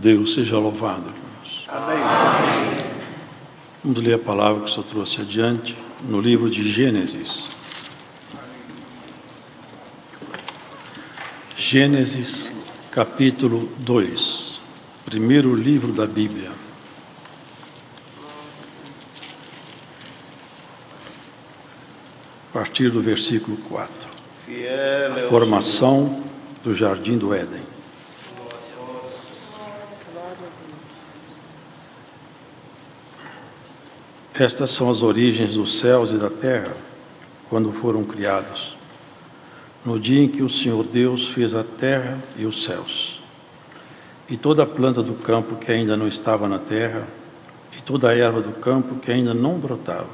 Deus seja louvado, irmãos. Amém. Vamos ler a palavra que o Senhor trouxe adiante, no livro de Gênesis. Gênesis, capítulo 2, primeiro livro da Bíblia. A partir do versículo 4. A formação do Jardim do Éden. Estas são as origens dos céus e da terra, quando foram criados, no dia em que o Senhor Deus fez a terra e os céus, e toda a planta do campo que ainda não estava na terra, e toda a erva do campo que ainda não brotava,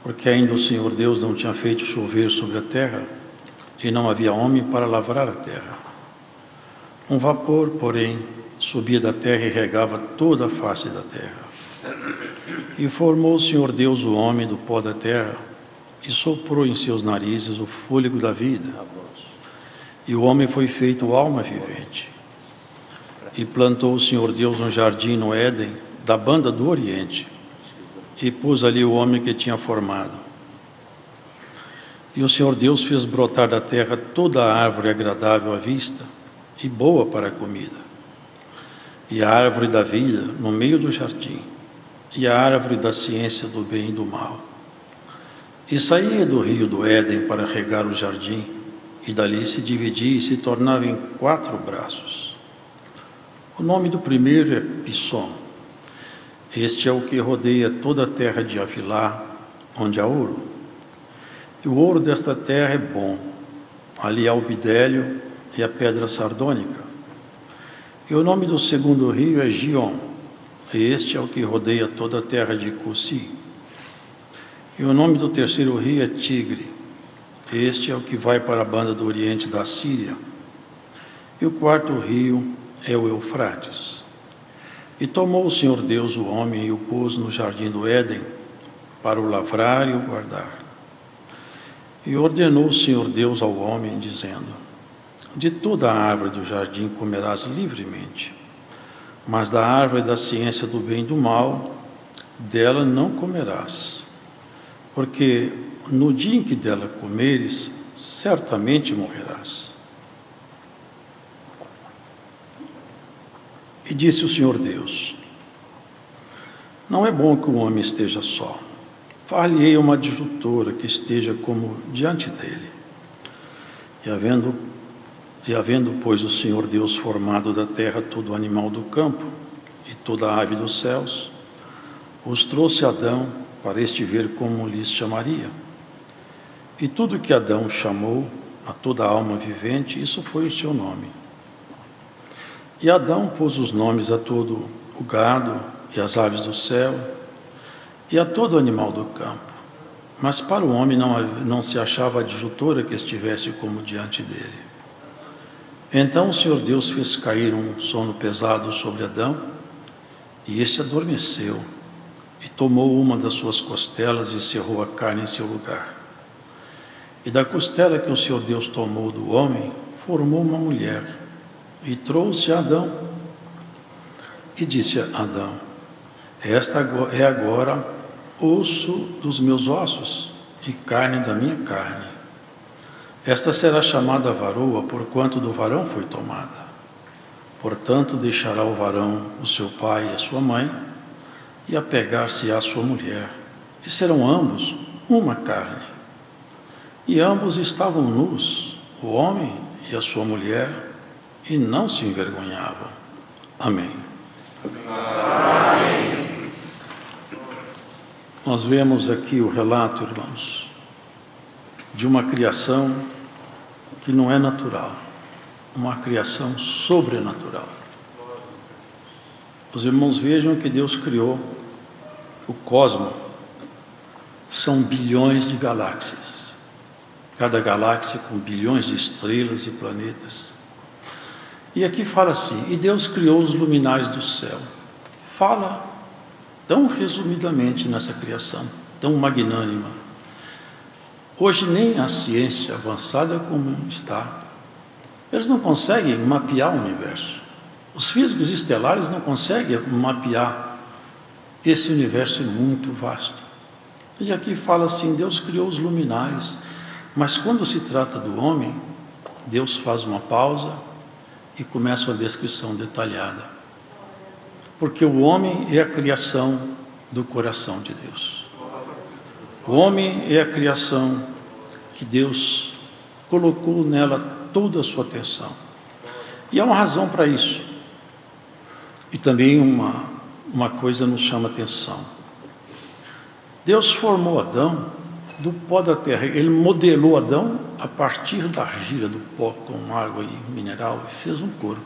porque ainda o Senhor Deus não tinha feito chover sobre a terra, e não havia homem para lavrar a terra. Um vapor, porém, subia da terra e regava toda a face da terra. E formou o Senhor Deus o homem do pó da terra, e soprou em seus narizes o fôlego da vida. E o homem foi feito alma vivente. E plantou o Senhor Deus um jardim no Éden, da banda do Oriente, e pôs ali o homem que tinha formado. E o Senhor Deus fez brotar da terra toda a árvore agradável à vista, e boa para a comida, e a árvore da vida no meio do jardim, e a árvore da ciência do bem e do mal. E saía do rio do Éden para regar o jardim, e dali se dividia e se tornava em 4 braços. O nome do primeiro é Pissom. Este é o que rodeia toda a terra de Avilá, onde há ouro. E o ouro desta terra é bom. Ali há o bidélio e a pedra sardônica. E o nome do segundo rio é Gion. Este é o que rodeia toda a terra de Cussi. E o nome do terceiro rio é Tigre. Este é o que vai para a banda do oriente da Síria. E o quarto rio é o Eufrates. E tomou o Senhor Deus o homem e o pôs no jardim do Éden, para o lavrar e o guardar. E ordenou o Senhor Deus ao homem, dizendo: de toda a árvore do jardim comerás livremente, mas da árvore da ciência do bem e do mal, dela não comerás, porque no dia em que dela comeres, certamente morrerás. E disse o Senhor Deus: não é bom que o homem esteja só. Far-lhe-ei uma adjutora que esteja como diante dele. E havendo, pois, o Senhor Deus formado da terra todo animal do campo e toda a ave dos céus, os trouxe a Adão para este ver como lhes chamaria. E tudo que Adão chamou a toda a alma vivente, isso foi o seu nome. E Adão pôs os nomes a todo o gado e as aves do céu e a todo animal do campo. Mas para o homem não se achava adjutora que estivesse como diante dele. Então o Senhor Deus fez cair um sono pesado sobre Adão, e este adormeceu, e tomou uma das suas costelas e cerrou a carne em seu lugar. E da costela que o Senhor Deus tomou do homem, formou uma mulher, e trouxe a Adão. E disse a Adão: esta é agora osso dos meus ossos e carne da minha carne. Esta será chamada varoa, porquanto do varão foi tomada. Portanto, deixará o varão o seu pai e a sua mãe, e apegar-se à sua mulher, e serão ambos uma carne. E ambos estavam nus, o homem e a sua mulher, e não se envergonhavam. Amém. Amém. Nós vemos aqui o relato, irmãos, de uma criação que não é natural, uma criação sobrenatural. Os irmãos vejam que Deus criou o cosmos. São bilhões de galáxias, cada galáxia com bilhões de estrelas e planetas. E aqui fala assim: e Deus criou os luminares do céu. Fala tão resumidamente nessa criação, tão magnânima. Hoje nem a ciência avançada como está, eles não conseguem mapear o universo. Os físicos estelares não conseguem mapear esse universo muito vasto. E aqui fala assim, Deus criou os luminares, mas quando se trata do homem, Deus faz uma pausa e começa uma descrição detalhada. Porque o homem é a criação do coração de Deus. O homem é a criação que Deus colocou nela toda a sua atenção. E há uma razão para isso. E também uma coisa nos chama atenção. Deus formou Adão do pó da terra. Ele modelou Adão a partir da argila, do pó com água e mineral, e fez um corpo.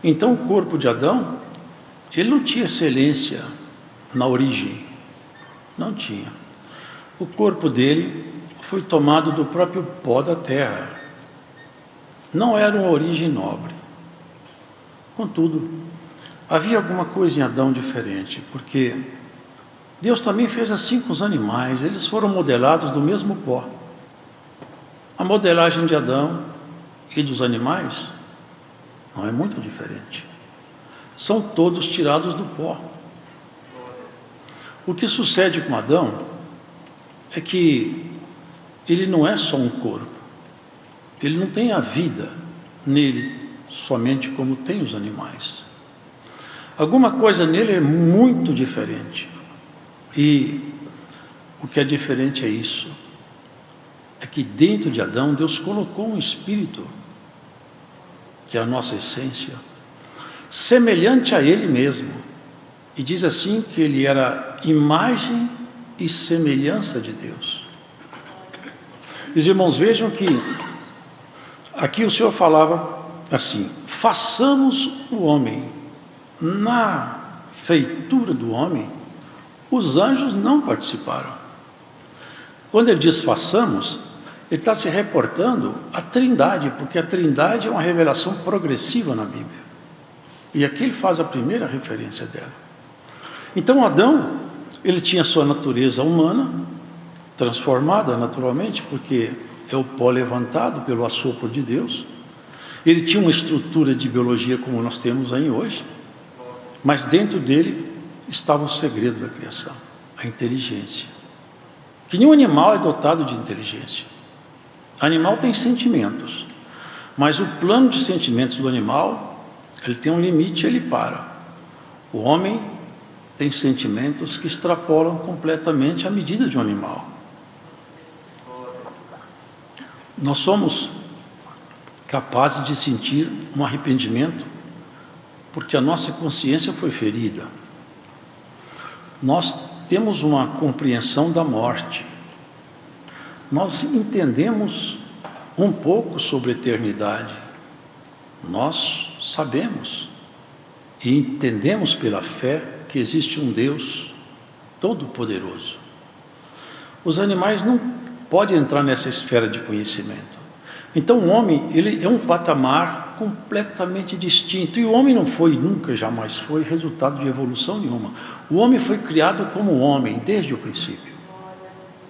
Então o corpo de Adão, ele não tinha excelência na origem. Não tinha. O corpo dele foi tomado do próprio pó da terra. Não era uma origem nobre. Contudo, havia alguma coisa em Adão diferente, porque Deus também fez assim com os animais, eles foram modelados do mesmo pó. A modelagem de Adão e dos animais não é muito diferente. São todos tirados do pó. O que sucede com Adão é que ele não é só um corpo. Ele não tem a vida nele somente como tem os animais. Alguma coisa nele é muito diferente. E o que é diferente é isso. É que dentro de Adão, Deus colocou um espírito, que é a nossa essência, semelhante a ele mesmo. E diz assim que ele era imagem e semelhança de Deus. Os irmãos, vejam que aqui o Senhor falava assim: façamos o homem. Na feitura do homem, os anjos não participaram. Quando ele diz façamos, ele está se reportando à Trindade, porque a Trindade é uma revelação progressiva na Bíblia. E aqui ele faz a primeira referência dela. Então Adão, ele tinha sua natureza humana, transformada naturalmente, porque é o pó levantado pelo assopro de Deus. Ele tinha uma estrutura de biologia como nós temos aí hoje, mas dentro dele estava o segredo da criação, a inteligência. Que nenhum animal é dotado de inteligência. O animal tem sentimentos, mas o plano de sentimentos do animal, ele tem um limite, ele para. O homem tem sentimentos que extrapolam completamente a medida de um animal. Nós somos capazes de sentir um arrependimento porque a nossa consciência foi ferida. Nós temos uma compreensão da morte. Nós entendemos um pouco sobre a eternidade. Nós sabemos e entendemos pela fé que existe um Deus todo-poderoso. Os animais não podem entrar nessa esfera de conhecimento. Então o homem, ele é um patamar completamente distinto. E o homem não foi, nunca, jamais foi resultado de evolução nenhuma. O homem foi criado como homem desde o princípio.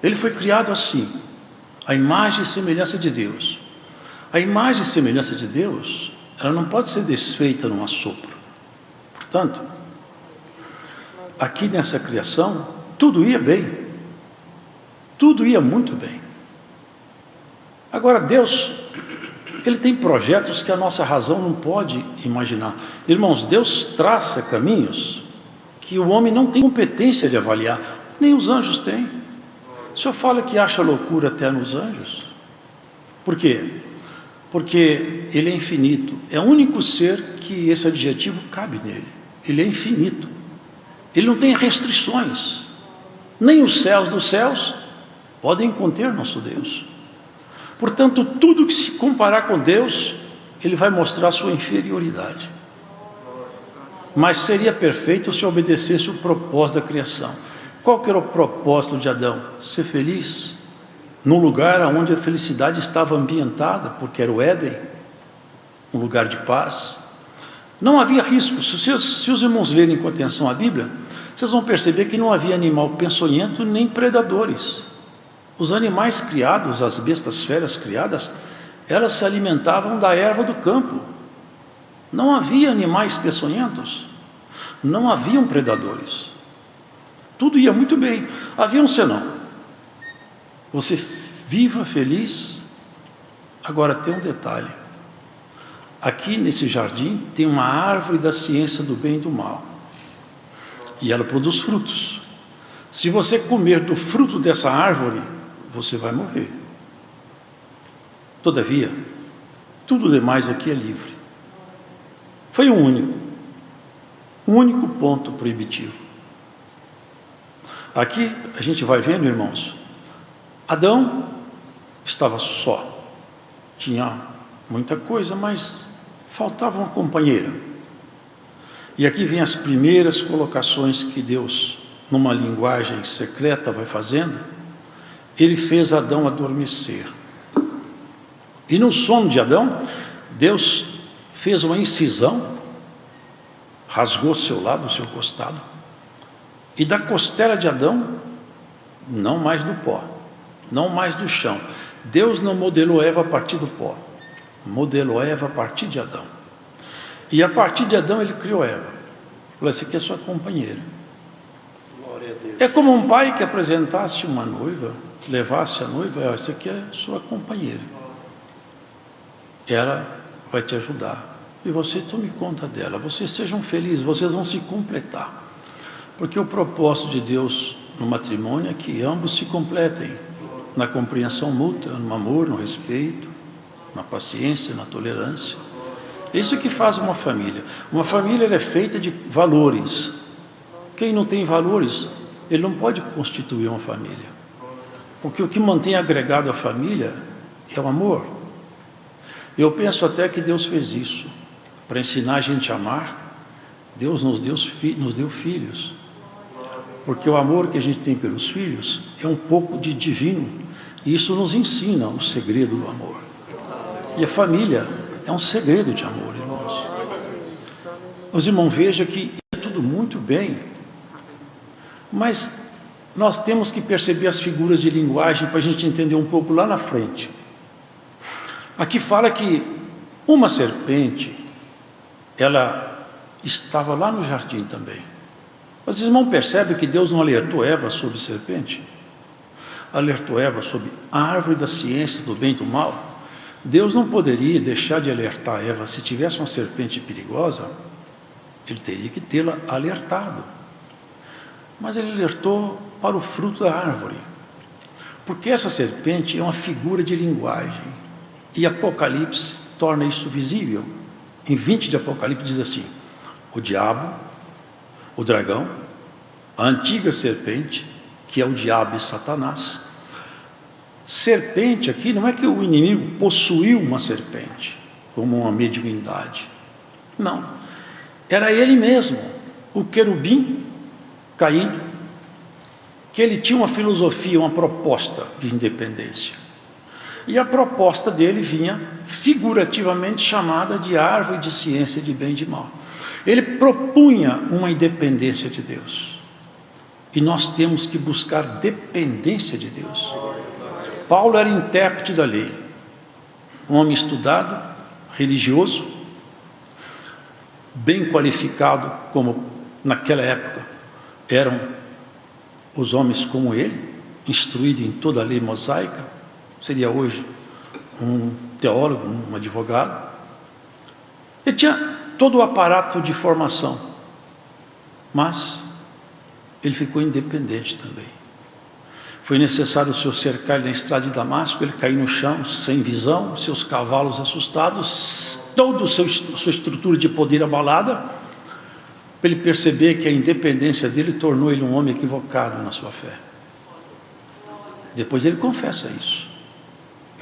Ele foi criado assim, a imagem e semelhança de Deus. A imagem e semelhança de Deus, ela não pode ser desfeita num assopro. Portanto, aqui nessa criação, tudo ia bem. Tudo ia muito bem. Agora Deus, Ele tem projetos que a nossa razão não pode imaginar. Irmãos, Deus traça caminhos que o homem não tem competência de avaliar, nem os anjos têm. O Senhor fala que acha loucura até nos anjos. Por quê? Porque Ele é infinito. É o único ser que esse adjetivo cabe nele. Ele é infinito. Ele não tem restrições. Nem os céus dos céus podem conter nosso Deus. Portanto, tudo que se comparar com Deus, Ele vai mostrar sua inferioridade. Mas seria perfeito se obedecesse o propósito da criação. Qual que era o propósito de Adão? Ser feliz num lugar onde a felicidade estava ambientada, porque era o Éden, um lugar de paz. Não havia risco. Se os irmãos lerem com atenção a Bíblia, vocês vão perceber que não havia animal peçonhento nem predadores. Os animais criados, as bestas feras criadas, elas se alimentavam da erva do campo. Não havia animais peçonhentos, não haviam predadores. Tudo ia muito bem. Havia um senão. Você viva feliz. Agora tem um detalhe. Aqui nesse jardim tem uma árvore da ciência do bem e do mal. E ela produz frutos. Se você comer do fruto dessa árvore, você vai morrer. Todavia, tudo demais aqui é livre. Foi um único ponto proibitivo. Aqui a gente vai vendo, irmãos, Adão estava só. Tinha muita coisa, mas faltava uma companheira. E aqui vem as primeiras colocações que Deus, numa linguagem secreta, vai fazendo. Ele fez Adão adormecer. E no sono de Adão, Deus fez uma incisão, rasgou seu lado, o seu costado, e da costela de Adão, não mais do pó, não mais do chão. Deus não modelou Eva a partir do pó, modelou Eva a partir de Adão. E a partir de Adão ele criou Eva. Falou, essa aqui é sua companheira. Glória a Deus. É como um pai que apresentasse uma noiva, levasse a noiva, essa aqui é sua companheira. Ela vai te ajudar. E você tome conta dela. Vocês sejam felizes, vocês vão se completar. Porque o propósito de Deus no matrimônio é que ambos se completem. Na compreensão mútua, no amor, no respeito, na paciência, na tolerância. Isso que faz uma família. Uma família ela é feita de valores. Quem não tem valores, ele não pode constituir uma família. Porque o que mantém agregado a família é o amor. Eu penso até que Deus fez isso. Para ensinar a gente a amar, Deus nos deu filhos. Porque o amor que a gente tem pelos filhos é um pouco de divino. E isso nos ensina o segredo do amor. E a família é um segredo de amor, irmãos. Os irmãos, vejam que é tudo muito bem, mas nós temos que perceber as figuras de linguagem para a gente entender um pouco lá na frente. Aqui fala que uma serpente, ela estava lá no jardim também. Mas os irmãos percebem que Deus não alertou Eva sobre serpente? Alertou Eva sobre a árvore da ciência do bem e do mal. Deus não poderia deixar de alertar Eva. Se tivesse uma serpente perigosa, ele teria que tê-la alertado. Mas ele alertou para o fruto da árvore. Porque essa serpente é uma figura de linguagem. E Apocalipse torna isso visível. Em 20 de Apocalipse diz assim: o diabo, o dragão, a antiga serpente, que é o diabo e Satanás. Serpente aqui não é que o inimigo possuiu uma serpente, como uma mediunidade. Não. Era ele mesmo, o querubim caído, que ele tinha uma filosofia, uma proposta de independência. E a proposta dele vinha figurativamente chamada de árvore de ciência de bem e de mal. Ele propunha uma independência de Deus. E nós temos que buscar dependência de Deus. Paulo era intérprete da lei. Um homem estudado, religioso, bem qualificado, como naquela época eram os homens como ele, instruído em toda a lei mosaica. Seria hoje um teólogo, um advogado. Ele tinha todo o aparato de formação, mas ele ficou independente também. Foi necessário o Senhor cercar ele na estrada de Damasco, ele caiu no chão, sem visão, seus cavalos assustados, toda a sua estrutura de poder abalada, para ele perceber que a independência dele tornou ele um homem equivocado na sua fé. Depois ele confessa isso.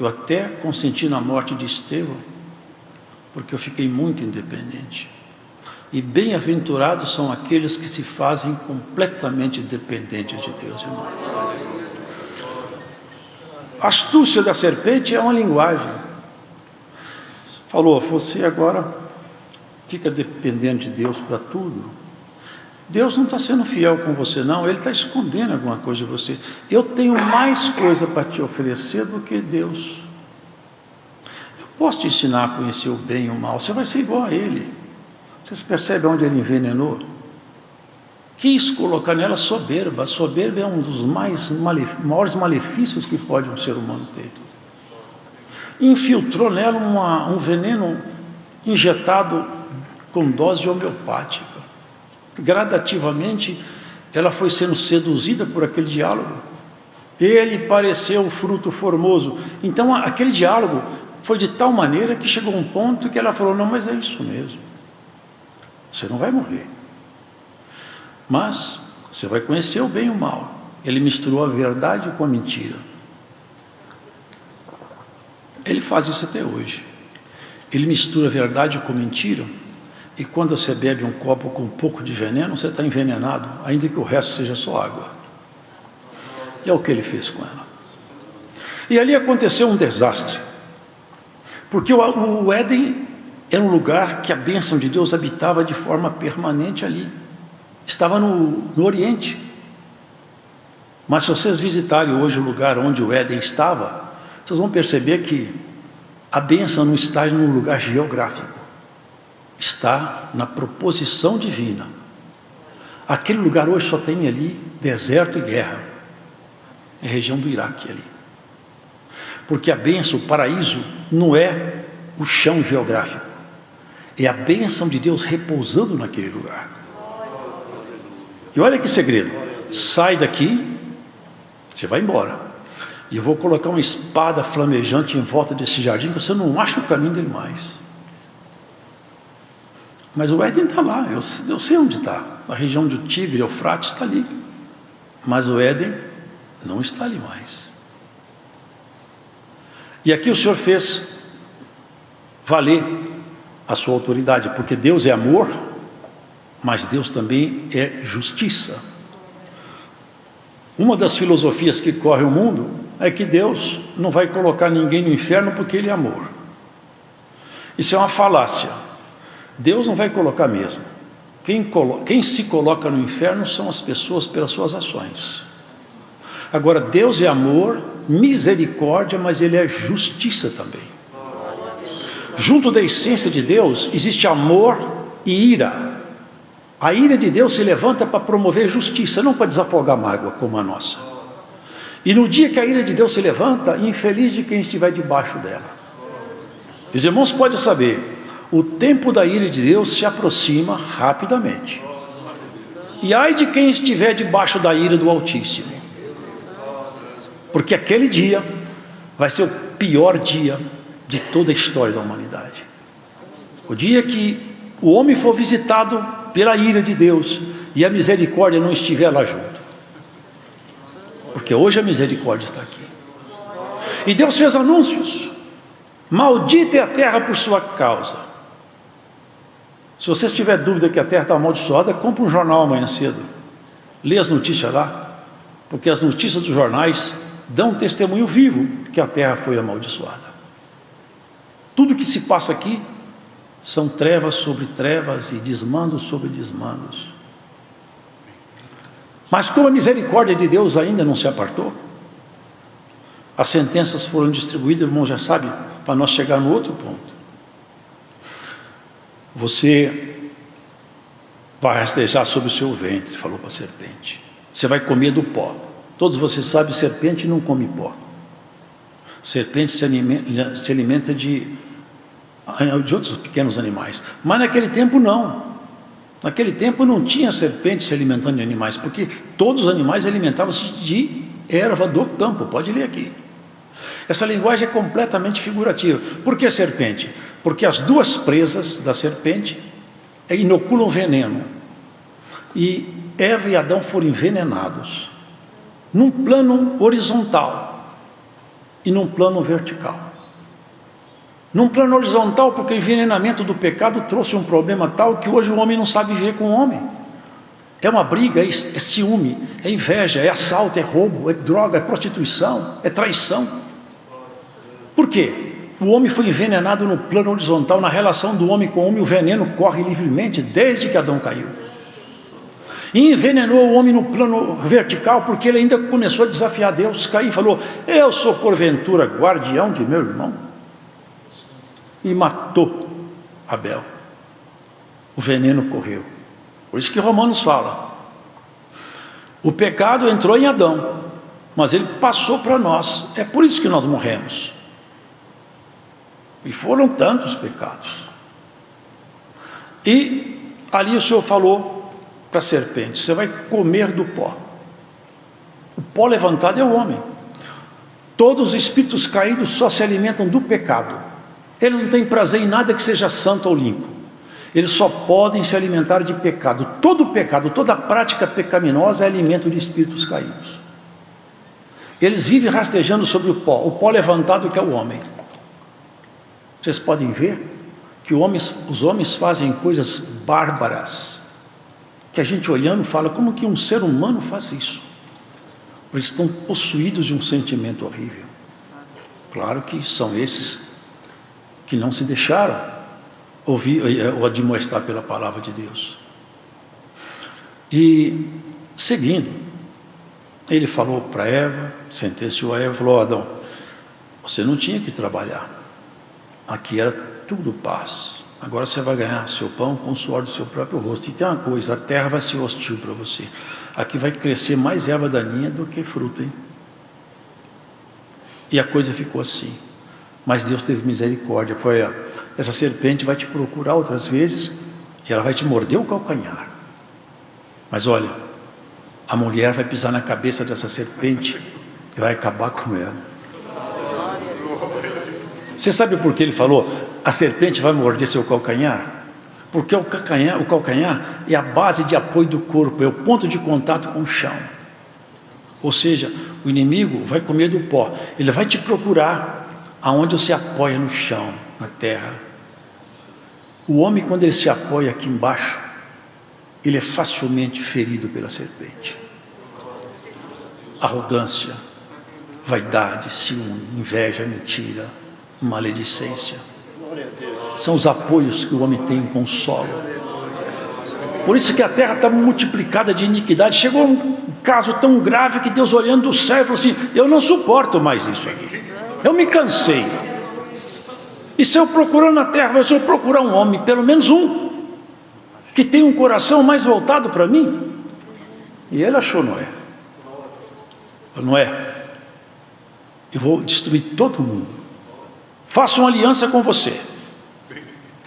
Eu até consenti na morte de Estevão, porque eu fiquei muito independente. E bem-aventurados são aqueles que se fazem completamente dependentes de Deus, irmão. A astúcia da serpente é uma linguagem. Falou, você agora fica dependendo de Deus para tudo. Deus não está sendo fiel com você, não. Ele está escondendo alguma coisa de você. Eu tenho mais coisa para te oferecer do que Deus. Eu posso te ensinar a conhecer o bem e o mal. Você vai ser igual a Ele. Vocês percebem onde ele envenenou? Quis colocar nela soberba. A soberba é um dos maiores malefícios que pode um ser humano ter. Infiltrou nela um veneno injetado com dose homeopática. Gradativamente, ela foi sendo seduzida por aquele diálogo. Ele pareceu o fruto formoso. Então, aquele diálogo foi de tal maneira que chegou um ponto que ela falou: não, mas é isso mesmo. Você não vai morrer. Mas você vai conhecer o bem e o mal. Ele misturou a verdade com a mentira. Ele faz isso até hoje. Ele mistura a verdade com mentira, e quando você bebe um copo com um pouco de veneno, você está envenenado, ainda que o resto seja só água. E é o que ele fez com ela. E ali aconteceu um desastre, porque o Éden era um lugar que a bênção de Deus habitava de forma permanente ali. Estava no Oriente. Mas se vocês visitarem hoje o lugar onde o Éden estava, vocês vão perceber que a bênção não está num lugar geográfico, está na proposição divina. Aquele lugar hoje só tem ali deserto e guerra. É a região do Iraque ali. Porque a bênção, o paraíso, não é o chão geográfico, é a bênção de Deus repousando naquele lugar. E olha que segredo: sai daqui, você vai embora, e eu vou colocar uma espada flamejante em volta desse jardim, que você não acha o caminho dele mais. Mas o Éden está lá, eu sei onde está. A região do Tigre, Eufrates, está ali. Mas o Éden não está ali mais. E aqui o Senhor fez valer a sua autoridade, porque Deus é amor, mas Deus também é justiça. Uma das filosofias que corre o mundo é que Deus não vai colocar ninguém no inferno porque Ele é amor. Isso é uma falácia. Deus não vai colocar mesmo. Quem se coloca no inferno são as pessoas pelas suas ações. Agora, Deus é amor, misericórdia, mas Ele é justiça também. Junto da essência de Deus existe amor e ira. A ira de Deus se levanta para promover justiça, não para desafogar mágoa como a nossa. E no dia que a ira de Deus se levanta, infeliz de quem estiver debaixo dela. Os irmãos podem saber, o tempo da ira de Deus se aproxima rapidamente. E ai de quem estiver debaixo da ira do Altíssimo, porque aquele dia vai ser o pior dia de toda a história da humanidade. O dia que o homem for visitado pela ira de Deus e a misericórdia não estiver lá junto. Porque hoje a misericórdia está aqui. E Deus fez anúncios: maldita é a terra por sua causa. Se você tiver dúvida que a terra está amaldiçoada, compre um jornal amanhã cedo, lê as notícias lá, porque as notícias dos jornais dão um testemunho vivo que a terra foi amaldiçoada. Tudo que se passa aqui são trevas sobre trevas e desmandos sobre desmandos. Mas como a misericórdia de Deus ainda não se apartou, as sentenças foram distribuídas, irmão, já sabe, para nós chegar no outro ponto. Você vai rastejar sobre o seu ventre, falou para a serpente. Você vai comer do pó. Todos vocês sabem, serpente não come pó. Serpente se alimenta de outros pequenos animais. Mas naquele tempo não. Naquele tempo não tinha serpente se alimentando de animais, porque todos os animais alimentavam-se de erva do campo. Pode ler aqui. Essa linguagem é completamente figurativa. Por que serpente? Porque as duas presas da serpente inoculam veneno. E Eva e Adão foram envenenados num plano horizontal e num plano vertical. Num plano horizontal, porque o envenenamento do pecado trouxe um problema tal que hoje o homem não sabe viver com o homem. É uma briga, é ciúme, é inveja, é assalto, é roubo, é droga, é prostituição, é traição. Por quê? O homem foi envenenado no plano horizontal. Na relação do homem com o homem, o veneno corre livremente desde que Adão caiu. E envenenou o homem no plano vertical, porque ele ainda começou a desafiar Deus. Caim e falou: eu sou porventura guardião de meu irmão? E matou Abel. o veneno correu. Por isso que Romanos fala, o pecado entrou em Adão, mas ele passou para nós, é por isso que nós morremos. E foram tantos pecados. E ali o Senhor falou para a serpente, você vai comer do pó. O pó levantado é o homem. Todos os espíritos caídos só se alimentam do pecado. Eles não têm prazer em nada que seja santo ou limpo. Eles só podem se alimentar de pecado. Todo pecado, toda prática pecaminosa é alimento de espíritos caídos. Eles vivem rastejando sobre o pó levantado que é o homem. Vocês podem ver que os homens fazem coisas bárbaras, que a gente olhando fala, como que um ser humano faz isso? Eles estão possuídos de um sentimento horrível. Claro que são esses que não se deixaram ouvir ou admoestar pela palavra de Deus. E seguindo, ele falou para Eva, sentenciou a Eva, falou: Adão, você não tinha que trabalhar, aqui era tudo paz, agora você vai ganhar seu pão com o suor do seu próprio rosto. E tem uma coisa, a terra vai ser hostil para você, aqui vai crescer mais erva daninha do que fruta, hein? E a coisa ficou assim, mas Deus teve misericórdia, foi: essa serpente vai te procurar outras vezes, e ela vai te morder o calcanhar, mas olha, a mulher vai pisar na cabeça dessa serpente, e vai acabar com ela. Você sabe por que ele falou, a serpente vai morder seu calcanhar? Porque o calcanhar é a base de apoio do corpo, é o ponto de contato com o chão. Ou seja, o inimigo vai comer do pó, ele vai te procurar aonde você apoia no chão, na terra. O homem, quando ele se apoia aqui embaixo, ele é facilmente ferido pela serpente. Arrogância, vaidade, ciúme, inveja, mentira, maledicência, são os apoios que o homem tem com o solo. Por isso que a terra está multiplicada de iniquidade. Chegou um caso tão grave que Deus, olhando do céu, falou assim: eu não suporto mais isso aqui, eu me cansei. E se eu procurando na terra, se eu procurar um homem, pelo menos um, que tem um coração mais voltado para mim? E ele achou Noé. Noé, eu vou destruir todo mundo, faço uma aliança com você,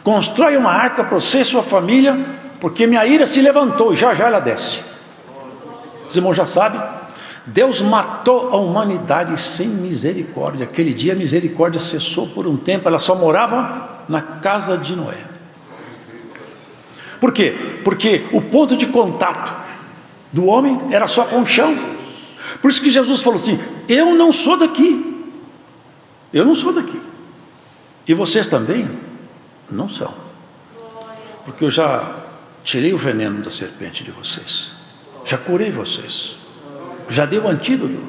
constrói uma arca para você e sua família, porque minha ira se levantou e já ela desce. Os irmãos já sabem, Deus matou a humanidade sem misericórdia. Aquele dia a misericórdia cessou por um tempo, ela só morava na casa de Noé. Por quê? Porque o ponto de contato do homem era só com o chão. Por isso que Jesus falou assim: eu não sou daqui, eu não sou daqui, e vocês também não são, porque eu já tirei o veneno da serpente de vocês, já curei vocês, já dei o antídoto.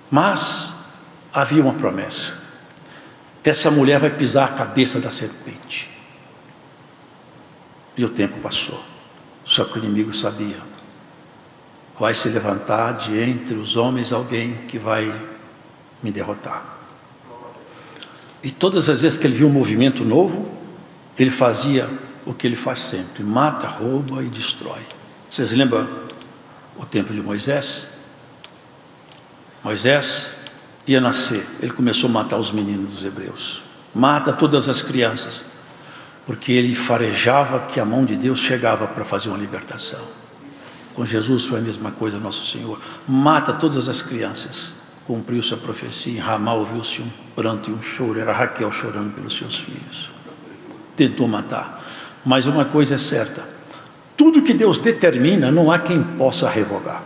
Mas havia uma promessa: essa mulher vai pisar a cabeça da serpente. E o tempo passou, só que o inimigo sabia: vai se levantar de entre os homens alguém que vai me derrotar. E todas as vezes que ele viu um movimento novo, ele fazia o que ele faz sempre: mata, rouba e destrói. Vocês lembram o tempo de Moisés? Moisés ia nascer, ele começou a matar os meninos dos hebreus, mata todas as crianças, porque ele farejava que a mão de Deus chegava para fazer uma libertação. Com Jesus foi a mesma coisa, nosso Senhor mata todas as crianças. Cumpriu-se a profecia, em Ramá ouviu-se um pranto e um choro, era Raquel chorando pelos seus filhos. Tentou matar, mas uma coisa é certa: tudo que Deus determina, não há quem possa revogar.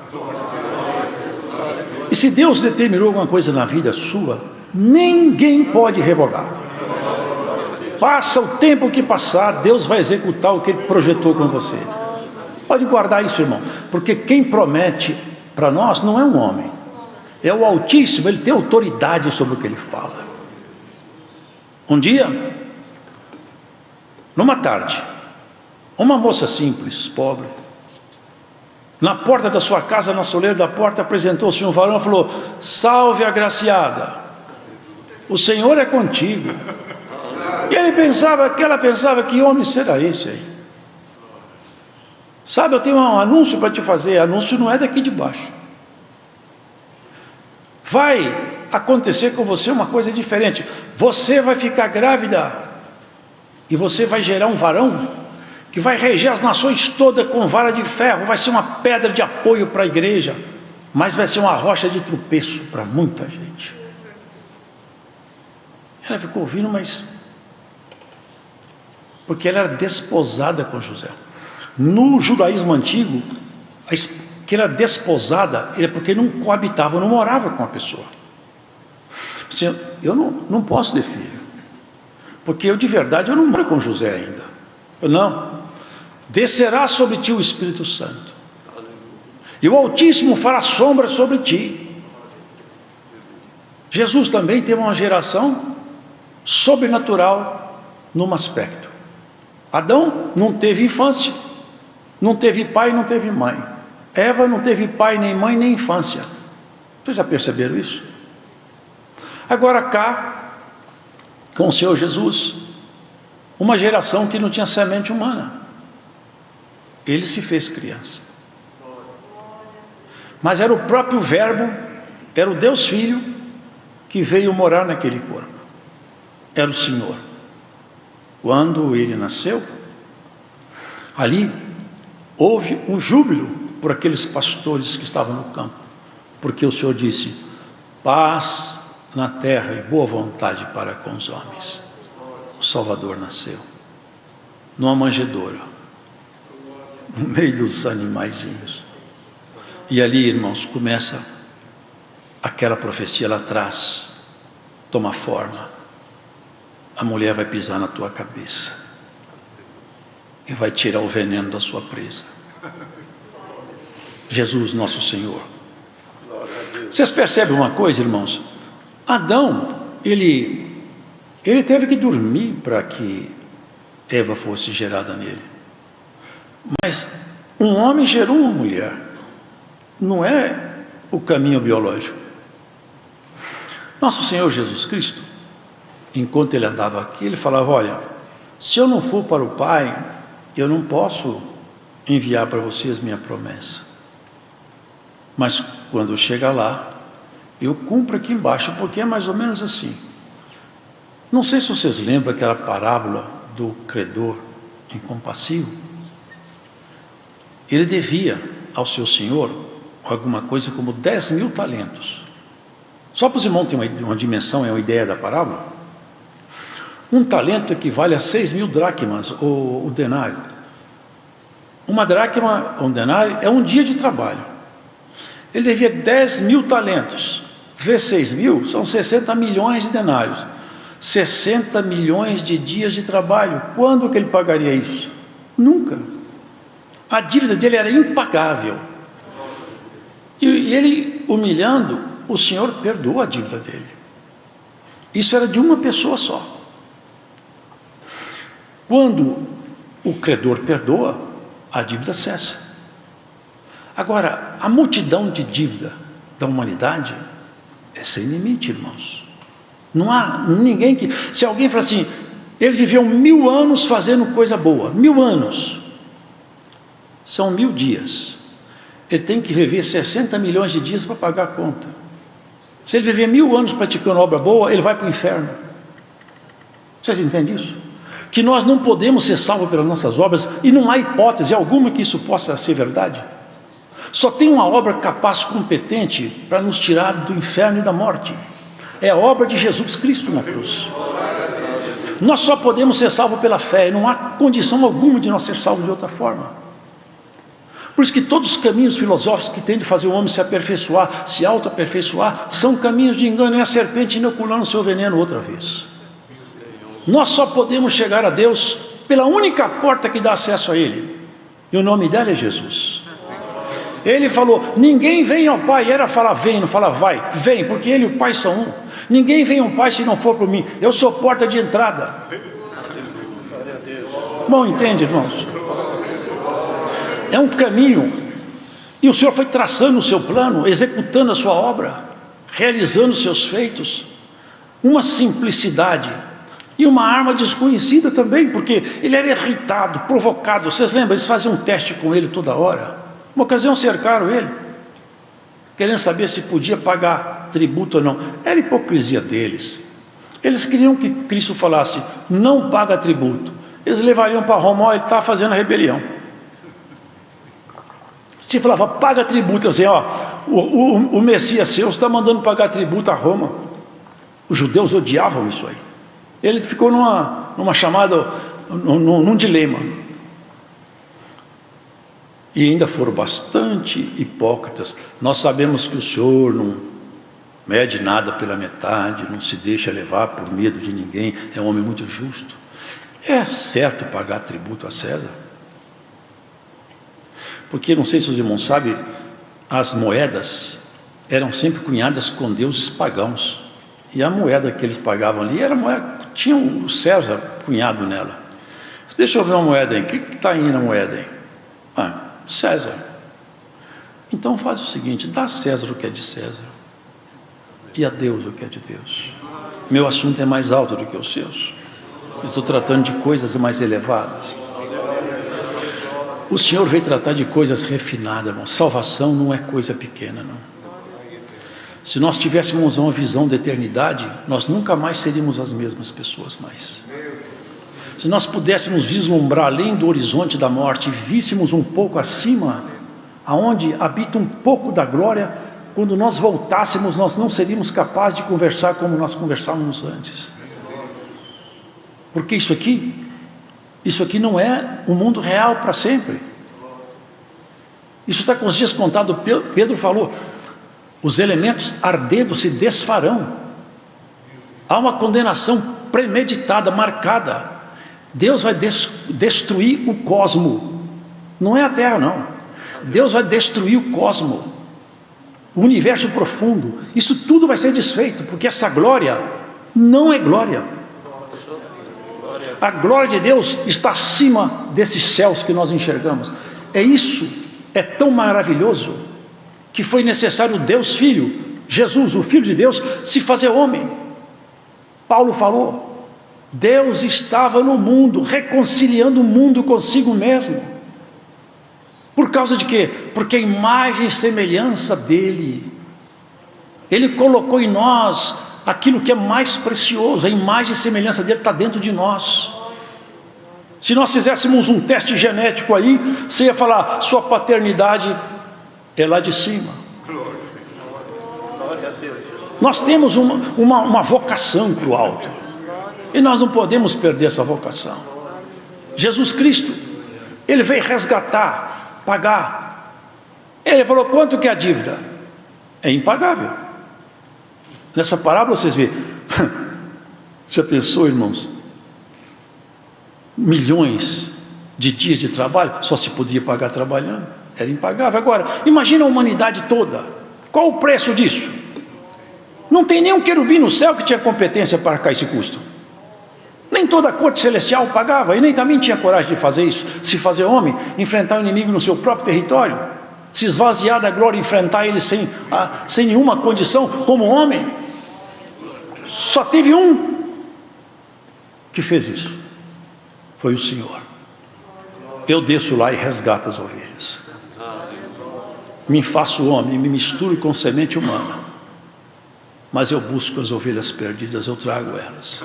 E se Deus determinou alguma coisa na vida sua, ninguém pode revogar. Passa o tempo que passar, Deus vai executar o que Ele projetou com você. Pode guardar isso, irmão, porque quem promete para nós não é um homem, é o Altíssimo. Ele tem autoridade sobre o que Ele fala. Um dia, numa tarde, uma moça simples, pobre, na porta da sua casa, na soleira da porta, apresentou-se um varão e falou: salve, agraciada, o Senhor é contigo. E ela pensava, que homem será esse aí? Sabe, eu tenho um anúncio para te fazer. Anúncio não é daqui de baixo. Vai acontecer com você uma coisa diferente. Você vai ficar grávida e você vai gerar um varão que vai reger as nações todas com vara de ferro. Vai ser uma pedra de apoio para a igreja, mas vai ser uma rocha de tropeço para muita gente. Ela ficou ouvindo, mas porque ela era desposada com José. No judaísmo antigo, que era desposada é porque não coabitava, não morava com a pessoa. Assim, eu não posso ter filho, porque eu de verdade eu não moro com José ainda. Não, descerá sobre ti o Espírito Santo, e o Altíssimo fará sombra sobre ti. Jesus também teve uma geração sobrenatural num aspecto. Adão não teve infância, não teve pai, não teve mãe. Eva não teve pai, nem mãe, nem infância. Vocês já perceberam isso? Agora cá, com o Senhor Jesus, uma geração que não tinha semente humana. Ele se fez criança. Mas era o próprio Verbo, era o Deus Filho, que veio morar naquele corpo. Era o Senhor. Quando ele nasceu, ali houve um júbilo por aqueles pastores que estavam no campo, porque o Senhor disse: paz na terra e boa vontade para com os homens. O Salvador nasceu numa manjedoura, no meio dos animaizinhos. E ali, irmãos, começa aquela profecia lá atrás, toma forma. A mulher vai pisar na tua cabeça e vai tirar o veneno da sua presa. Jesus, nosso Senhor. Vocês percebem uma coisa, irmãos? Adão, ele teve que dormir para que Eva fosse gerada nele. Mas um homem gerou uma mulher. Não é o caminho biológico. Nosso Senhor Jesus Cristo, enquanto ele andava aqui, ele falava: olha, se eu não for para o Pai, eu não posso enviar para vocês minha promessa. Mas quando chega lá, eu cumpro aqui embaixo, porque é mais ou menos assim. Não sei se vocês lembram aquela parábola do credor incompassivo. Ele devia ao seu senhor alguma coisa como 10.000 talentos. Só para os irmãos terem uma dimensão, é uma ideia da parábola. Um talento equivale a 6.000 dracmas, o denário. Uma dracma, um denário, é um dia de trabalho. Ele devia 10.000 talentos. Vezes 6.000, são 60 milhões de denários. 60 milhões de dias de trabalho. Quando que ele pagaria isso? Nunca. A dívida dele era impagável. E ele, humilhando, o Senhor perdoou a dívida dele. Isso era de uma pessoa só. Quando o credor perdoa, a dívida cessa. Agora, a multidão de dívida da humanidade é sem limite, irmãos. Não há ninguém que... Se alguém fala assim, ele viveu 1000 anos fazendo coisa boa, 1000 anos, são 1000 dias. Ele tem que viver 60 milhões de dias para pagar a conta. Se ele viver 1000 anos praticando obra boa, ele vai para o inferno. Vocês entendem isso? Que nós não podemos ser salvos pelas nossas obras, e não há hipótese alguma que isso possa ser verdade. Só tem uma obra capaz, competente, para nos tirar do inferno e da morte. É a obra de Jesus Cristo na cruz. Nós só podemos ser salvos pela fé, não há condição alguma de nós ser salvos de outra forma. Por isso que todos os caminhos filosóficos que têm de fazer o homem se aperfeiçoar, se auto-aperfeiçoar, são caminhos de engano. É a serpente inoculando o seu veneno outra vez. Nós só podemos chegar a Deus pela única porta que dá acesso a Ele, e o nome dela é Jesus. Ele falou: ninguém vem ao Pai. Era falar vem, não fala vai. Vem, porque Ele e o Pai são um. Ninguém vem ao Pai se não for por mim. Eu sou porta de entrada. Bom, entende, irmãos? É um caminho, e o Senhor foi traçando o seu plano, executando a sua obra, realizando os seus feitos. Uma simplicidade E uma arma desconhecida também, porque ele era irritado, provocado. Vocês lembram? Eles faziam um teste com ele toda hora. Uma ocasião cercaram ele, querendo saber se podia pagar tributo ou não. Era a hipocrisia deles. Eles queriam que Cristo falasse, não paga tributo. Eles levariam para Roma, ó, ele está fazendo a rebelião. Se falava, paga tributo, assim, ó, o Messias seu está mandando pagar tributo a Roma. Os judeus odiavam isso aí. Ele ficou numa chamada, num dilema. E ainda foram bastante hipócritas. Nós sabemos que o Senhor não mede nada pela metade, não se deixa levar por medo de ninguém, é um homem muito justo. É certo pagar tributo a César? Porque, não sei se os irmãos sabem, as moedas eram sempre cunhadas com deuses pagãos. E a moeda que eles pagavam ali era moeda, tinha o César cunhado nela. Deixa eu ver uma moeda aí, o que está aí na moeda aí? Ah, César. Então faz o seguinte, dá a César o que é de César, e a Deus o que é de Deus. Meu assunto é mais alto do que os seus. Estou tratando de coisas mais elevadas. O Senhor veio tratar de coisas refinadas, irmão. Salvação não é coisa pequena, não. Se nós tivéssemos uma visão da eternidade, nós nunca mais seríamos as mesmas pessoas mais. Se nós pudéssemos vislumbrar além do horizonte da morte e víssemos um pouco acima, aonde habita um pouco da glória, quando nós voltássemos, nós não seríamos capazes de conversar como nós conversávamos antes. Porque isso aqui não é um mundo real para sempre. Isso está com os dias contados. Pedro falou, os elementos ardendo se desfarão. Há uma condenação premeditada, marcada. Deus vai destruir o cosmo. Não é a terra, não. Deus vai destruir o cosmo, o universo profundo. Isso tudo vai ser desfeito, porque essa glória não é glória. A glória de Deus está acima desses céus que nós enxergamos. É tão maravilhoso, que foi necessário Deus Filho, Jesus, o Filho de Deus, se fazer homem. Paulo falou, Deus estava no mundo, reconciliando o mundo consigo mesmo. Por causa de quê? Porque a imagem e semelhança dele, ele colocou em nós aquilo que é mais precioso. A imagem e semelhança dele está dentro de nós. Se nós fizéssemos um teste genético aí, você ia falar, sua paternidade é lá de cima. Nós temos uma vocação para o alto, e nós não podemos perder essa vocação. Jesus Cristo, ele veio resgatar, pagar. Ele falou, quanto que é a dívida? É impagável. Nessa parábola vocês veem, você pensou, irmãos, milhões de dias de trabalho, só se podia pagar trabalhando, era impagável. Agora, imagina a humanidade toda, qual o preço disso? Não tem nenhum querubim no céu que tinha competência para arcar esse custo. Nem toda a corte celestial pagava, e nem também tinha coragem de fazer isso, se fazer homem, enfrentar o inimigo no seu próprio território, se esvaziar da glória, enfrentar ele sem nenhuma condição, como homem. Só teve um que fez isso, foi o Senhor. Eu desço lá e resgato as ovelhas, me faço homem, me misturo com semente humana, mas eu busco as ovelhas perdidas, eu trago elas.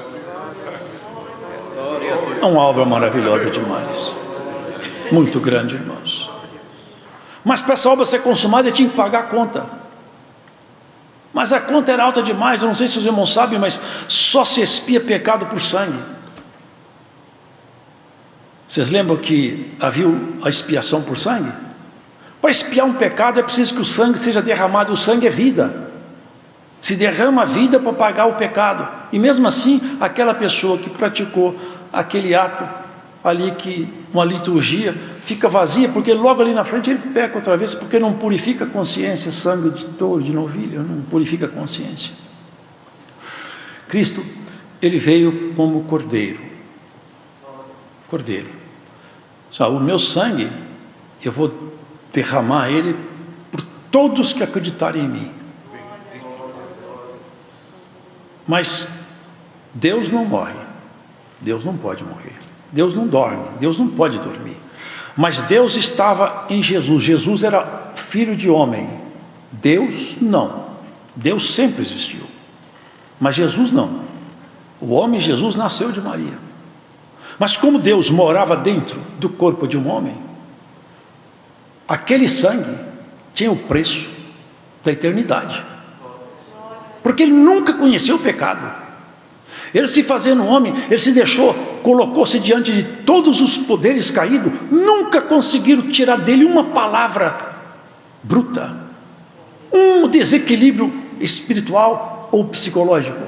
É uma obra maravilhosa demais, muito grande, irmãos. Mas para essa obra ser consumada, ele tinha que pagar a conta. Mas a conta era alta demais. Eu não sei se os irmãos sabem, mas só se expia pecado por sangue. Vocês lembram que havia a expiação por sangue? Para expiar um pecado é preciso que o sangue seja derramado. O sangue é vida. Se derrama a vida para pagar o pecado. E mesmo assim, aquela pessoa que praticou aquele ato ali, que uma liturgia, fica vazia, porque logo ali na frente ele peca outra vez, porque não purifica a consciência. Sangue de touro, de novilha, não purifica a consciência. Cristo, ele veio como cordeiro. Só, o meu sangue, eu vou derramar ele por todos que acreditarem em mim. Mas Deus não morre, Deus não pode morrer. Deus não dorme, Deus não pode dormir. Mas Deus estava em Jesus. Jesus era filho de homem. Deus não. Deus sempre existiu. Mas Jesus não. O homem Jesus nasceu de Maria. Mas como Deus morava dentro do corpo de um homem, aquele sangue tinha o preço da eternidade. Porque ele nunca conheceu o pecado. Ele se fazendo homem, ele se deixou, colocou-se diante de todos os poderes caídos, nunca conseguiram tirar dele uma palavra bruta, um desequilíbrio espiritual ou psicológico.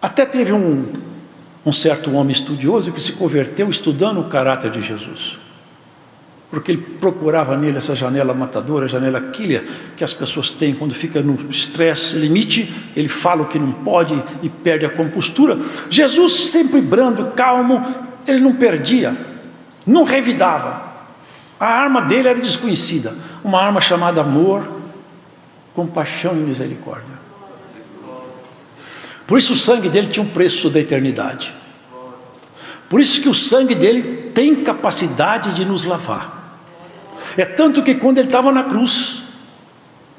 Até teve um certo homem estudioso que se converteu estudando o caráter de Jesus, porque ele procurava nele essa janela matadora, janela killer, que as pessoas têm quando fica no estresse limite, ele fala o que não pode e perde a compostura. Jesus sempre brando, calmo, ele não perdia, não revidava. A arma dele era desconhecida, uma arma chamada amor, compaixão e misericórdia. Por isso o sangue dele tinha um preço da eternidade. Por isso que o sangue dele tem capacidade de nos lavar. É tanto que quando ele estava na cruz,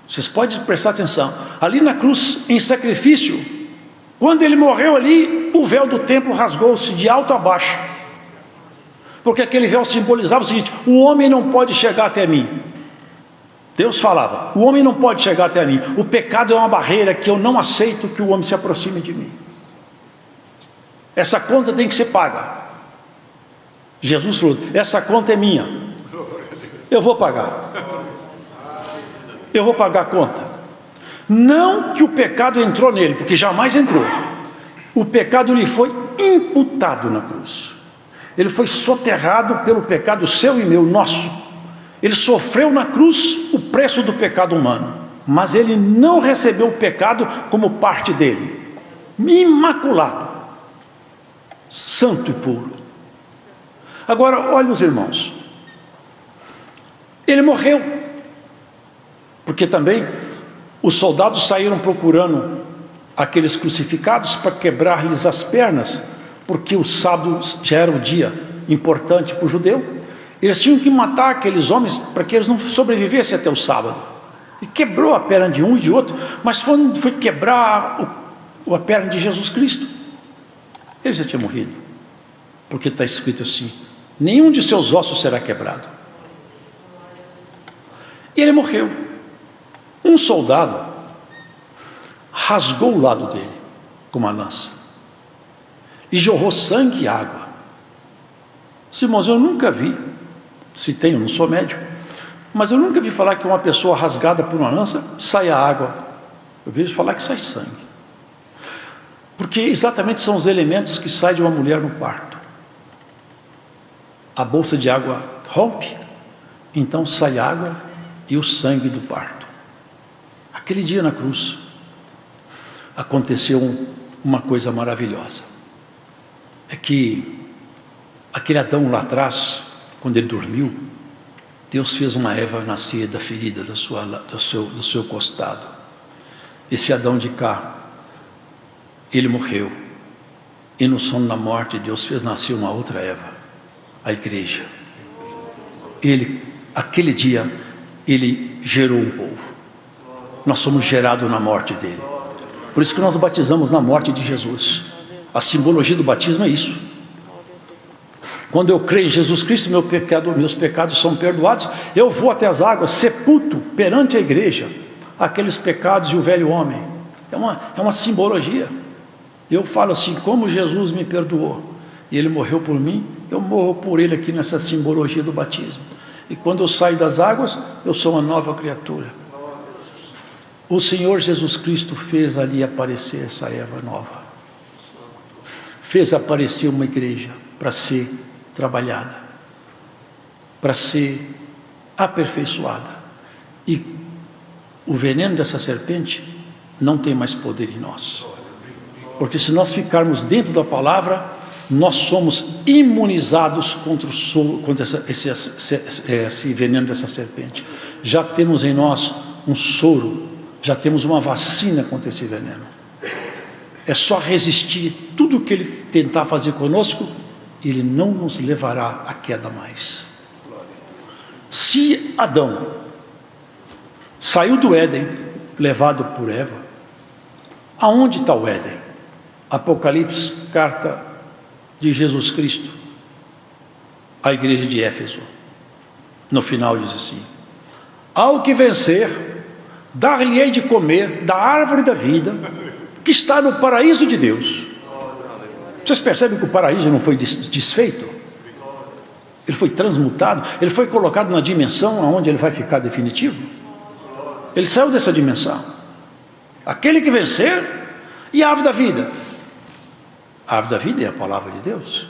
vocês podem prestar atenção, ali na cruz, em sacrifício, quando ele morreu ali, o véu do templo rasgou-se de alto a baixo, porque aquele véu simbolizava o seguinte: o homem não pode chegar até mim. Deus falava, o homem não pode chegar até mim, o pecado é uma barreira que eu não aceito que o homem se aproxime de mim. Essa conta tem que ser paga. Jesus falou, essa conta é minha, eu vou pagar. Eu vou pagar a conta. Não que o pecado entrou nele, porque jamais entrou. O pecado lhe foi imputado na cruz. Ele foi soterrado pelo pecado seu e meu, nosso. Ele sofreu na cruz o preço do pecado humano, mas ele não recebeu o pecado como parte dele. Imaculado, santo e puro. Agora, olha os irmãos, ele morreu, porque também os soldados saíram procurando aqueles crucificados para quebrar-lhes as pernas, porque o sábado já era um dia importante para o judeu. Eles tinham que matar aqueles homens para que eles não sobrevivessem até o sábado. E quebrou a perna de um e de outro, mas foi quebrar a perna de Jesus Cristo. Ele já tinha morrido, porque está escrito assim: nenhum de seus ossos será quebrado. E ele morreu. Um soldado rasgou o lado dele com uma lança e jorrou sangue e água. Os irmãos, eu nunca vi, se tem, eu não sou médico, mas eu nunca vi falar que uma pessoa rasgada por uma lança saia água. Eu vejo falar que sai sangue, porque exatamente são os elementos que saem de uma mulher no parto. A bolsa de água rompe, então sai água e o sangue do parto. Aquele dia na cruz aconteceu uma coisa maravilhosa. É que aquele Adão lá atrás, quando ele dormiu, Deus fez uma Eva nascer da ferida do seu costado. Esse Adão de cá, ele morreu, e no sono da morte Deus fez nascer uma outra Eva, a igreja. Aquele dia ele gerou um povo. Nós somos gerados na morte dele. Por isso que nós batizamos na morte de Jesus. A simbologia do batismo é isso. Quando eu creio em Jesus Cristo, meus pecados são perdoados, eu vou até as águas, sepulto perante a igreja aqueles pecados e o velho homem. É uma simbologia. Eu falo assim, como Jesus me perdoou e ele morreu por mim, eu morro por ele aqui nessa simbologia do batismo. E quando eu saio das águas, eu sou uma nova criatura. O Senhor Jesus Cristo fez ali aparecer essa Eva nova, fez aparecer uma igreja para ser trabalhada, para ser aperfeiçoada, e o veneno dessa serpente não tem mais poder em nós, porque se nós ficarmos dentro da palavra, nós somos imunizados contra esse veneno dessa serpente. Já temos em nós um soro, já temos uma vacina contra esse veneno. É só resistir tudo que ele tentar fazer conosco, ele não nos levará à queda mais. Se Adão saiu do Éden, levado por Eva, aonde está o Éden? Apocalipse, carta de Jesus Cristo à igreja de Éfeso. No final diz assim: ao que vencer, dar-lhe-ei de comer da árvore da vida, que está no paraíso de Deus. Vocês percebem que o paraíso não foi desfeito? Ele foi transmutado, ele foi colocado na dimensão onde ele vai ficar definitivo. Ele saiu dessa dimensão. Aquele que vencer, e a árvore da vida. A árvore da vida é a palavra de Deus.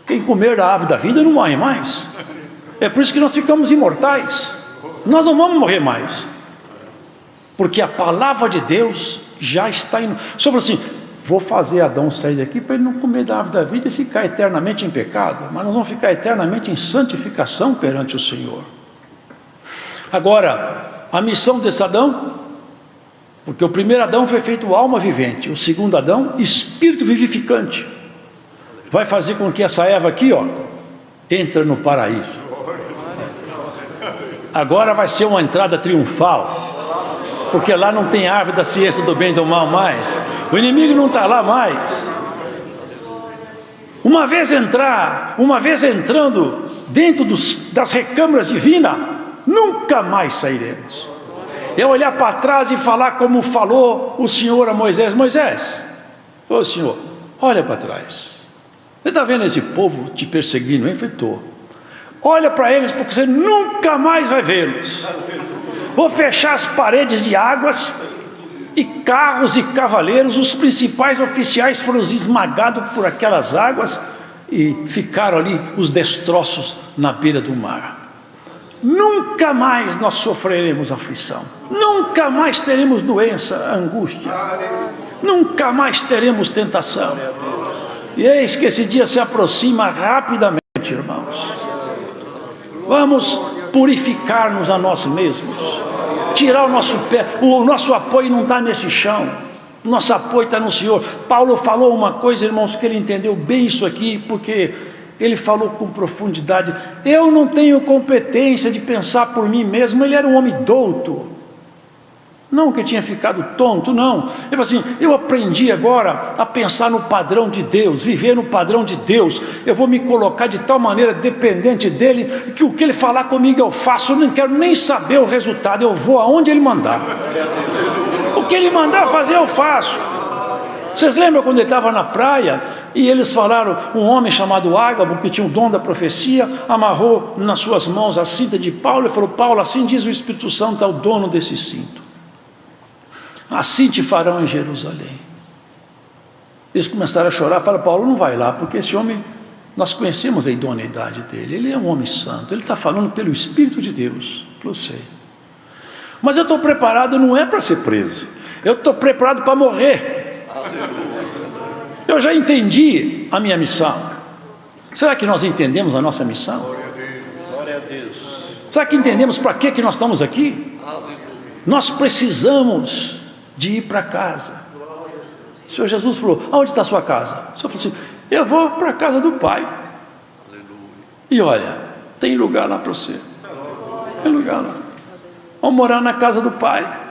Quem comer da árvore da vida não morre mais. É por isso que nós ficamos imortais. Nós não vamos morrer mais, porque a palavra de Deus já está indo. Só falou assim: vou fazer Adão sair daqui para ele não comer da árvore da vida e ficar eternamente em pecado, mas nós vamos ficar eternamente em santificação perante o Senhor. Agora, a missão desse Adão, porque o primeiro Adão foi feito alma vivente, o segundo Adão, espírito vivificante, vai fazer com que essa Eva aqui, ó, entre no paraíso. Agora vai ser uma entrada triunfal, porque lá não tem árvore da ciência do bem e do mal mais, o inimigo não está lá mais. Uma vez entrando dentro das recâmaras divinas, nunca mais sairemos. É olhar para trás e falar como falou o Senhor a Moisés: Moisés, ô Senhor, olha para trás, você está vendo esse povo te perseguindo, hein? Estou. Olha para eles, porque você nunca mais vai vê-los. Vou fechar as paredes de águas, e carros e cavaleiros, os principais oficiais foram esmagados por aquelas águas, e ficaram ali os destroços na beira do mar. Nunca mais nós sofreremos aflição, nunca mais teremos doença, angústia, nunca mais teremos tentação. E eis que esse dia se aproxima rapidamente, irmãos. Vamos purificar-nos a nós mesmos, tirar o nosso pé. O nosso apoio não está nesse chão, o nosso apoio está no Senhor. Paulo falou uma coisa, irmãos, que ele entendeu bem isso aqui, porque ele falou com profundidade. Eu não tenho competência de pensar por mim mesmo. Ele era um homem douto, não que tinha ficado tonto, não. Ele falou assim: eu aprendi agora a pensar no padrão de Deus, viver no padrão de Deus. Eu vou me colocar de tal maneira dependente dele, que o que ele falar comigo eu faço. Eu não quero nem saber o resultado, eu vou aonde ele mandar. O que ele mandar fazer eu faço. Vocês lembram quando ele estava na praia e eles falaram, um homem chamado Ágabo, que tinha o dom da profecia, amarrou nas suas mãos a cinta de Paulo e falou: Paulo, assim diz o Espírito Santo ao dono desse cinto, assim te farão em Jerusalém. Eles começaram a chorar, falaram: Paulo, não vai lá, porque esse homem, nós conhecemos a idoneidade dele, ele é um homem santo, ele está falando pelo Espírito de Deus. Eu sei, mas eu estou preparado não é para ser preso, eu estou preparado para morrer. Eu já entendi a minha missão. Será que nós entendemos a nossa missão? Glória a Deus. Será que entendemos para que nós estamos aqui? Nós precisamos de ir para casa. O Senhor Jesus falou: aonde está a sua casa? O Senhor falou assim: eu vou para a casa do Pai. E olha, tem lugar lá para você. Tem lugar lá. Vamos morar na casa do Pai.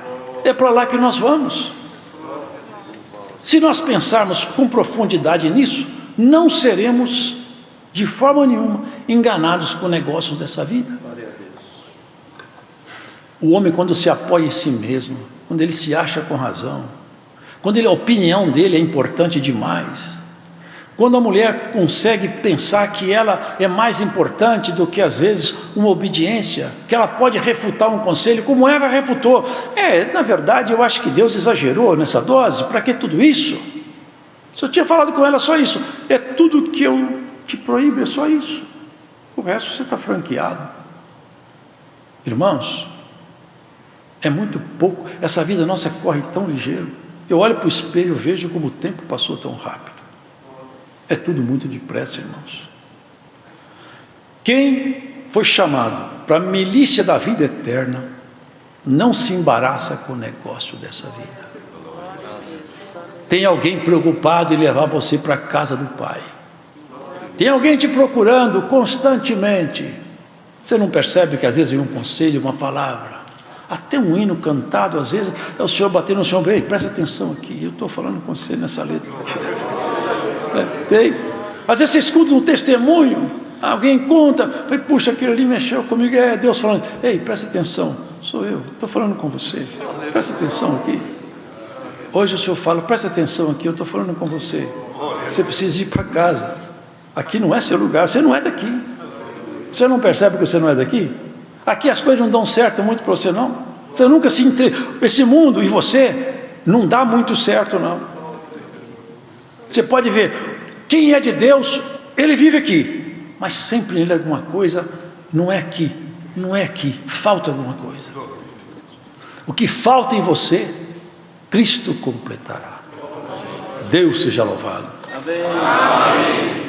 É para lá que nós vamos. Se nós pensarmos com profundidade nisso, não seremos de forma nenhuma enganados com negócios dessa vida. O homem, quando se apoia em si mesmo, quando ele se acha com razão, quando a opinião dele é importante demais, quando a mulher consegue pensar que ela é mais importante do que às vezes uma obediência, que ela pode refutar um conselho, como Eva refutou. Na verdade eu acho que Deus exagerou nessa dose, para que tudo isso? Se eu tinha falado com ela só isso, é tudo que eu te proíbo, é só isso, o resto você está franqueado. Irmãos, é muito pouco, essa vida nossa corre tão ligeiro. Eu olho para o espelho e vejo como o tempo passou tão rápido. É tudo muito depressa, irmãos. Quem foi chamado para a milícia da vida eterna, não se embaraça com o negócio dessa vida. Tem alguém preocupado em levar você para a casa do Pai. Tem alguém te procurando constantemente. Você não percebe que às vezes vem um conselho, uma palavra, até um hino cantado, às vezes é o Senhor batendo no seu ombro. Ei, presta atenção aqui, eu estou falando com você nessa letra. Às vezes você escuta um testemunho, alguém conta, puxa, aquilo ali mexeu comigo, é Deus falando. Ei, presta atenção, sou eu, estou falando com você, presta atenção aqui. Hoje o Senhor fala, presta atenção aqui, eu estou falando com você. Você precisa ir para casa. Aqui não é seu lugar, você não é daqui. Você não percebe que você não é daqui? Aqui as coisas não dão certo muito para você, não. Você nunca se esse mundo e você não dá muito certo, não. Você pode ver, quem é de Deus, ele vive aqui, mas sempre nele alguma coisa não é aqui, não é aqui, falta alguma coisa. O que falta em você, Cristo completará. Deus seja louvado. Amém.